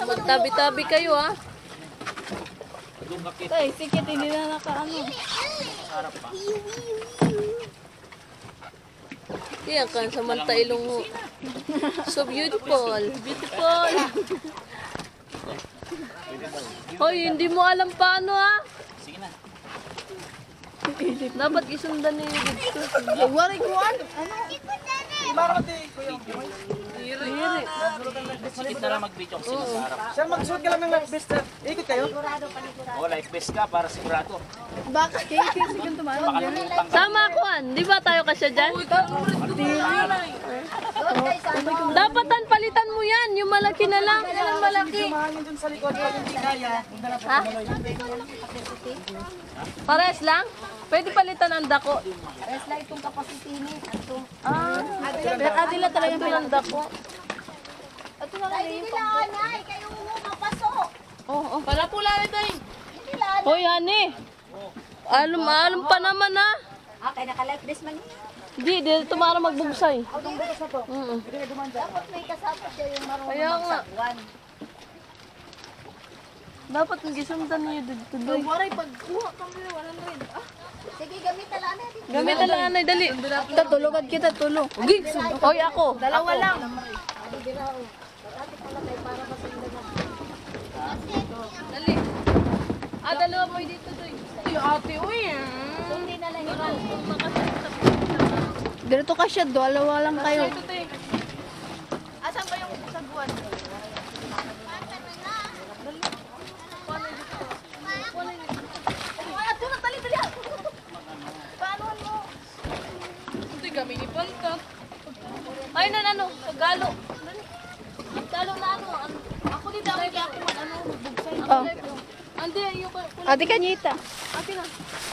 Magtabi-tabi kayo ha. Tay, sikit, hindi na nakaano. Yan kan samanta ilong mo. So beautiful. Beautiful. Hoy, hindi mo alam paano ha. Sige na. Dapat isundan ni dito. Wari ko ano? Diri. Sikit na lang mag-video kasi nasa harap. Sir, magsuot ka lang ng life vest, sir. Ikot kayo. O, life vest ka para sigurado. Baka kaya sigang tumalan. Baka lumutang ka. Sama ko an. Di ba tayo kasya dyan? Dapatan palitan mo yan. Yung malaki na lang. Yung malaki. Mahangin dun sa likod pag hindi kaya. Ha? Pares lang? Pwede palitan ang dako. Rest lang itong capacity ni. Adila talaga yung dako. Ito na lang yung pangko. Kayo mo mapasok. Oo. Pala pula na tayo. Hindi lang. Hoy, honey. Alam pa naman ha. Kaya naka-life vest man niya. Di tumara magbugsay. Itong bukas na to. Dapat may kasama siya yung marunong Kaya nga. magsakwan. Dapat gisundan niyo dito. Doy. Waray, pagkuha kami na, wala na rin. Sige, gamit na lang natin. Gamit na lang anay dali. Kita, tulogad kita, tulo. Ugi. Hoy ako. Dalawa lang. Dali. Dalawa mo dito doy. Ay, ate, uy. Hindi na lang yun. Dito ka siya, dalawa lang kayo. Asan ba yung saguan? Ay, ano, pagalo. Pagalo na ano. Ako dito, ako magbugsay. Oh. Andi, yung Ate Kanyita. Ate na.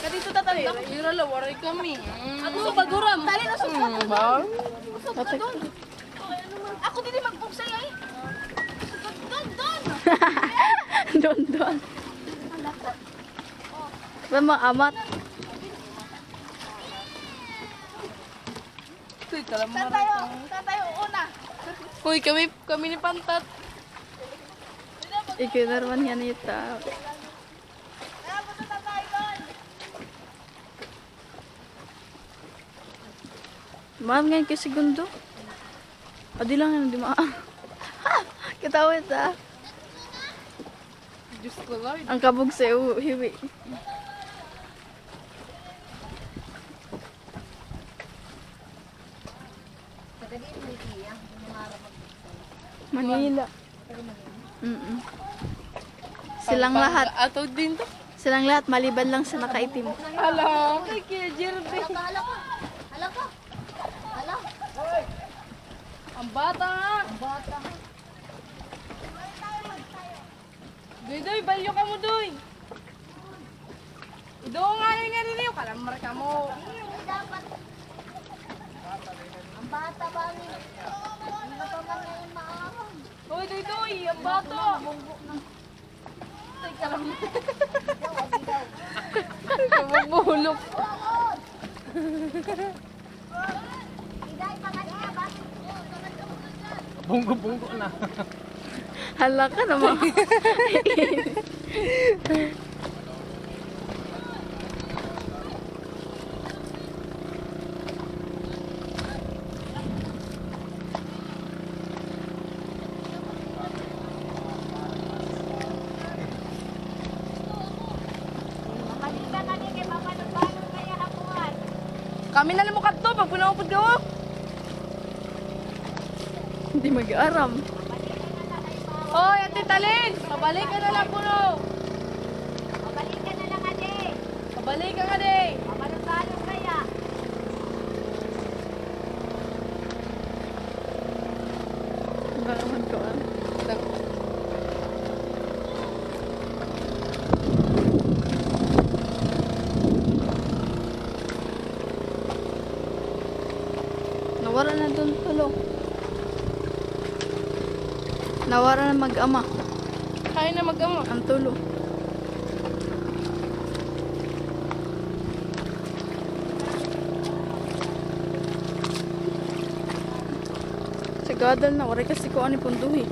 Kadito tatali. Ira la, waray kami. Ako, paguram. Tali na sukat. Ate. Ako dito magbugsay ay. Don. Ba maamat? Tayo una. Uy, kami ni Pantat. Ikaw na naman yan ita. Mahal ngayon kasi segundo. Adi lang yan, di maa. Kitawit ah. Diyos ko lang. Ang kabog sa hiwi. Manila. Silang lahat. Ato din to. Silang lahat maliban lang sa nakaitim. Ala, kay Kuya Jerby. Hala ka. Ang bata nga. Bata. Doy, balyo ka mo, Doy. Doon nga rin yung kalamar ka mo. Dapat. Ang bata ba ni? Hindi na pa man ngayon maahon. Hoy, Doy, ang bata. Ay, kalamar. Kamabulok. Iday, pangalan ba? Bunggo na. Hala ka naman. Halika na ni kay Papa ng banon kaya hapuan. Kami na lang mo kadto pag punawapod ka mo. Hindi mag-aram. Hoy, Ate Talin, pabalik ka na lang puno. Mabalik ka na lang ate. Pabalik ka nga, de. Papa ng banon kaya. Ba naman ko ah. Nawara na doon tulo. Nawara na mag-ama. Kaya na mag-ama. Ang tulo. Sa gadal na, wala kasi ko ani punduhi.